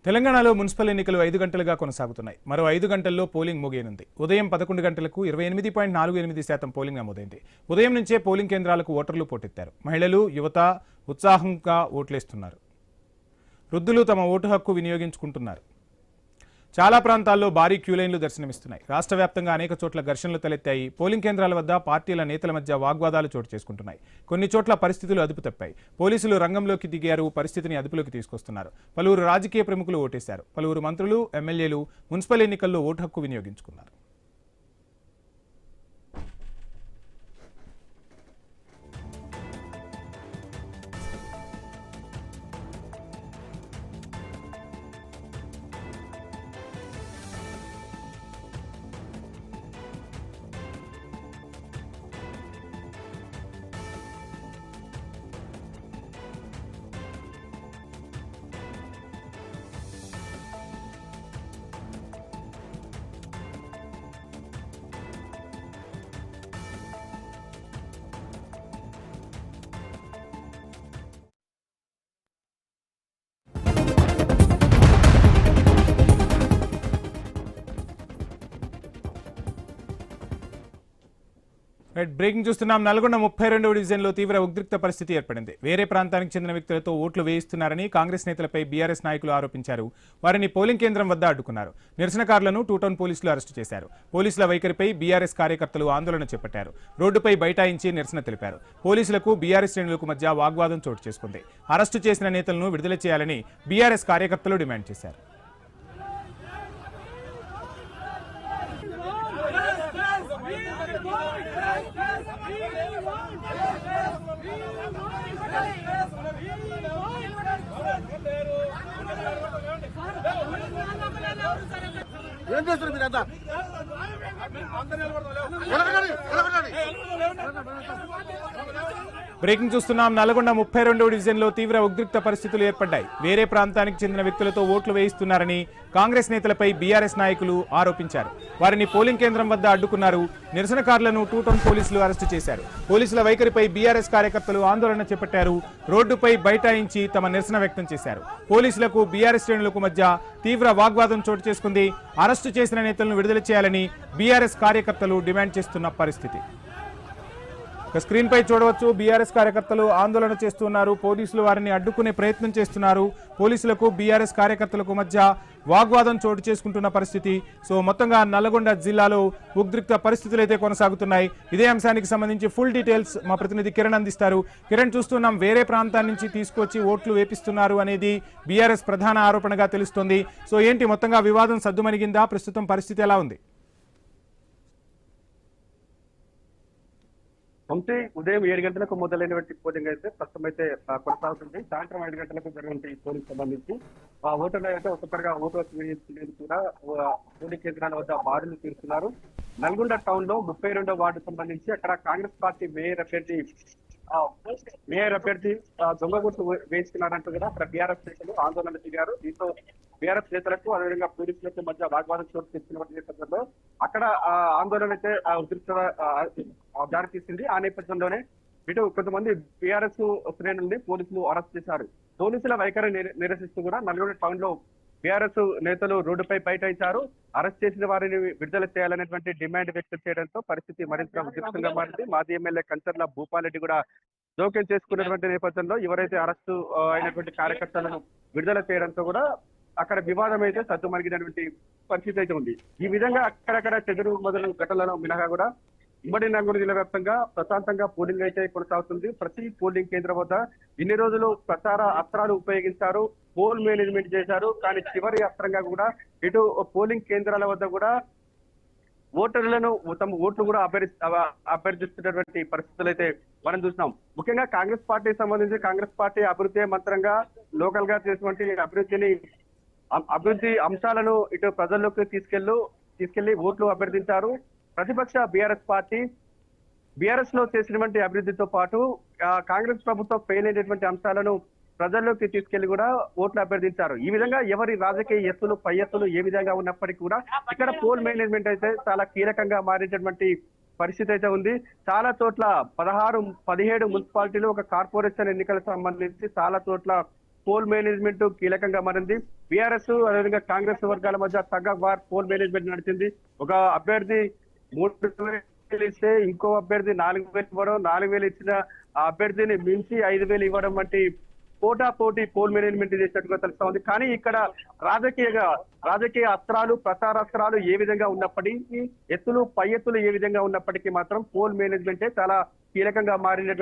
తెలంగాణలో మున్సిపల్ ఎన్నికలు 5 గంటలుగా కొనసాగుతున్నాయి. మరో 5 గంటల్లో పోలింగ్ ముగియనుంది. ఉదయం 11 గంటలకు 28.48% పోలింగ్ నమోదైంది. ఉదయం నుంచే పోలింగ్ కేంద్రాలకు ఓటర్లు పోటెత్తారు. మహిళలు, యువత ఉత్సాహంగా ఓట్లేస్తున్నారు. వృద్ధులు తమ ఓటు హక్కు వినియోగించుకుంటున్నారు. చాలా ప్రాంతాల్లో భారీ క్యూలైన్లు దర్శనమిస్తున్నాయి. రాష్ట్ర వ్యాప్తంగా అనేక చోట్ల ఘర్షణలు తలెత్తాయి. పోలింగ్ కేంద్రాల వద్ద పార్టీల నేతల మధ్య వాగ్వాదాలు చోటు చేసుకుంటున్నాయి. కొన్ని చోట్ల పరిస్థితులు అదుపు తప్పాయి. పోలీసులు రంగంలోకి దిగారు, పరిస్థితిని అదుపులోకి తీసుకొస్తున్నారు. పలువురు రాజకీయ ప్రముఖులు ఓటేశారు. పలువురు మంత్రులు, ఎమ్మెల్యేలు మున్సిపల్ ఎన్నికల్లో ఓటు హక్కు వినియోగించుకున్నారు. బ్రేకింగ్ చూస్తున్నాం. నల్గొండ 32వ డివిజన్లో తీవ్ర ఉద్రిక్త పరిస్థితి ఏర్పడింది. వేరే ప్రాంతానికి చెందిన వ్యక్తులతో ఓట్లు వేయిస్తున్నారని కాంగ్రెస్ నేతలపై బీఆర్ఎస్ నాయకులు ఆరోపించారు. వారిని పోలింగ్ కేంద్రం వద్ద అడ్డుకున్నారు. నిరసనకారులను టూటౌన్ పోలీసులు అరెస్టు చేశారు. పోలీసుల వైఖరిపై బీఆర్ఎస్ కార్యకర్తలు ఆందోళన చేపట్టారు. రోడ్డుపై బైఠాయించి నిరసన తెలిపారు. పోలీసులకు బీఆర్ఎస్ శ్రేణులకు మధ్య వాగ్వాదం చోటు చేసుకుంది. అరెస్టు చేసిన నేతలను విడుదల చేయాలని బీఆర్ఎస్ కార్యకర్తలు డిమాండ్ చేశారు. ఏం చేస్తారు మీరంతా? బ్రేకింగ్ చూస్తున్నాం. నల్గొండ 32వ డివిజన్లో తీవ్ర ఉద్రిక్త పరిస్థితులు ఏర్పడ్డాయి. వేరే ప్రాంతానికి చెందిన వ్యక్తులతో ఓట్లు వేయిస్తున్నారని కాంగ్రెస్ నేతలపై బీఆర్ఎస్ నాయకులు ఆరోపించారు. వారిని పోలింగ్ కేంద్రం వద్ద అడ్డుకున్నారు. నిరసనకారులను టూటౌన్ పోలీసులు అరెస్టు చేశారు. పోలీసుల వైఖరిపై బీఆర్ఎస్ కార్యకర్తలు ఆందోళన చేపట్టారు. రోడ్డుపై బైఠాయించి తమ నిరసన వ్యక్తం చేశారు. పోలీసులకు బీఆర్ఎస్ శ్రేణులకు మధ్య తీవ్ర వాగ్వాదం చోటు చేసుకుంది. అరెస్టు చేసిన నేతలను విడుదల చేయాలని బీఆర్ఎస్ కార్యకర్తలు డిమాండ్ చేస్తున్న పరిస్థితి స్క్రీన్ పై చూడవచ్చు. బీఆర్ఎస్ కార్యకర్తలు ఆందోళన చేస్తున్నారు. పోలీసులు వారిని అడ్డుకునే ప్రయత్నం చేస్తున్నారు. పోలీసులకు బీఆర్ఎస్ కార్యకర్తలకు మధ్య వాగ్వాదం చోటు చేసుకుంటున్న పరిస్థితి. సో మొత్తంగా నల్గొండ జిల్లాలో ఉద్రిక్త పరిస్థితులు అయితే కొనసాగుతున్నాయి. ఇదే అంశానికి సంబంధించి ఫుల్ డీటెయిల్స్ మా ప్రతినిధి కిరణ్ అందిస్తారు. కిరణ్, చూస్తున్నాం వేరే ప్రాంతాల నుంచి తీసుకొచ్చి ఓట్లు వేపిస్తున్నారు అనేది బీఆర్ఎస్ ప్రధాన ఆరోపణగా తెలుస్తోంది. సో ఏంటి మొత్తంగా వివాదం సద్దుమణిగిందా? ప్రస్తుతం పరిస్థితి ఎలా ఉంది? ఉదయం 7 గంటలకు మొదలైనటువంటి పోలింగ్ అయితే ప్రస్తుతం అయితే కొనసాగుతుంది. సాయంత్రం 5 గంటలకు జరిగిన పోలింగ్ సంబంధించి ఓటర్లు అయితే ఒక్కొక్కరుగా ఓటు వేయించలేదు కూడా పోలింగ్ కేంద్రాల వద్ద బారులు తీరుతున్నారు. నల్గొండ టౌన్ లో 32వ వార్డు సంబంధించి అక్కడ కాంగ్రెస్ పార్టీ మేయర్ అభ్యర్థి దొంగ గుర్తు వేయించుకున్నారంటూ కూడా అక్కడ బీఆర్ఎస్ నేతలు ఆందోళన దిగారు. దీంతో బీఆర్ఎస్ నేతలకు అదేవిధంగా పోలీసులకు మధ్య వాగ్వాదం చోటు తీసుకున్న నేపథ్యంలో అక్కడ ఆందోళన అయితే దారితీసింది. ఆ నేపథ్యంలోనే ఇటు కొంతమంది బీఆర్ఎస్ శ్రేణుల్ని పోలీసులు అరెస్ట్ చేశారు. పోలీసుల వైఖరి నిరసిస్తూ కూడా నల్గొండ టౌన్ లో బీఆర్ఎస్ నేతలు రోడ్డుపై బైఠాయించారు. అరెస్ట్ చేసిన వారిని విడుదల చేయాలనేటువంటి డిమాండ్ వ్యక్తం చేయడంతో పరిస్థితి మరింత ఉద్రిక్తంగా మారింది. మాజీ ఎమ్మెల్యే కంచర్ల భూపాలరెడ్డి కూడా జోక్యం చేసుకున్నటువంటి నేపథ్యంలో ఎవరైతే అరెస్టు అయినటువంటి కార్యకర్తలను విడుదల చేయడంతో కూడా అక్కడ వివాదం అయితే సద్దుమణిగినటువంటి పరిస్థితి అయితే ఉంది. ఈ విధంగా అక్కడక్కడ చెదురు మొదలు ఘటనలను మినహా కూడా ఉమ్మడి నల్గొండ జిల్లా వ్యాప్తంగా ప్రశాంతంగా పోలింగ్ అయితే కొనసాగుతుంది. ప్రతి పోలింగ్ కేంద్రం వద్ద ఇన్ని రోజులు ప్రచార అస్త్రాలు ఉపయోగించారు, పోల్ మేనేజ్మెంట్ చేశారు. కానీ చివరి అస్త్రంగా కూడా ఇటు పోలింగ్ కేంద్రాల వద్ద కూడా ఓటర్లను తమ ఓట్లు కూడా అభ్యర్థిస్తున్నటువంటి పరిస్థితులు అయితే మనం చూసినాం. ముఖ్యంగా కాంగ్రెస్ పార్టీకి సంబంధించి కాంగ్రెస్ పార్టీ అభివృద్ధి మంత్రంగా లోకల్ గా చేసినటువంటి అభివృద్ధి అంశాలను ఇటు ప్రజల్లోకి తీసుకెళ్లి ఓట్లు అభ్యర్థించారు. ప్రతిపక్ష బీఆర్ఎస్ పార్టీ బీఆర్ఎస్ లో చేసినటువంటి అభివృద్ధితో పాటు కాంగ్రెస్ ప్రభుత్వం ఫెయిల్ అయినటువంటి అంశాలను ప్రజల్లోకి తీసుకెళ్లి కూడా ఓట్లు అభ్యర్థించారు. ఈ విధంగా ఎవరి రాజకీయ ఎత్తులు పై ఎత్తులు ఏ విధంగా ఉన్నప్పటికీ కూడా ఇక్కడ పోల్ మేనేజ్మెంట్ అయితే చాలా కీలకంగా మారేటటువంటి పరిస్థితి అయితే ఉంది. చాలా చోట్ల 17 మున్సిపాలిటీలు ఒక కార్పొరేషన్ ఎన్నికలకు సంబంధించి చాలా చోట్ల పోల్ మేనేజ్మెంట్ కీలకంగా మారింది. బీఆర్ఎస్ అదేవిధంగా కాంగ్రెస్ వర్గాల మధ్య తగ్ ఆఫ్ వార్ పోల్ మేనేజ్మెంట్ నడిచింది. ఒక అభ్యర్థి 3,000 ఇస్తే ఇంకో అభ్యర్థి 4,000 ఇవ్వడం, 4,000 ఇచ్చిన ఆ అభ్యర్థిని మించి 5,000 ఇవ్వడం వంటి పోటీ పోల్ మేనేజ్మెంట్ చేసినట్టుగా తెలుస్తా ఉంది. కానీ ఇక్కడ రాజకీయ అస్త్రాలు, ప్రచారాస్త్రాలు ఏ విధంగా ఉన్నప్పటికీ, పై ఎత్తులు ఏ విధంగా ఉన్నప్పటికీ మాత్రం పోల్ మేనేజ్మెంటే చాలా కీలకంగా మారినటువంటి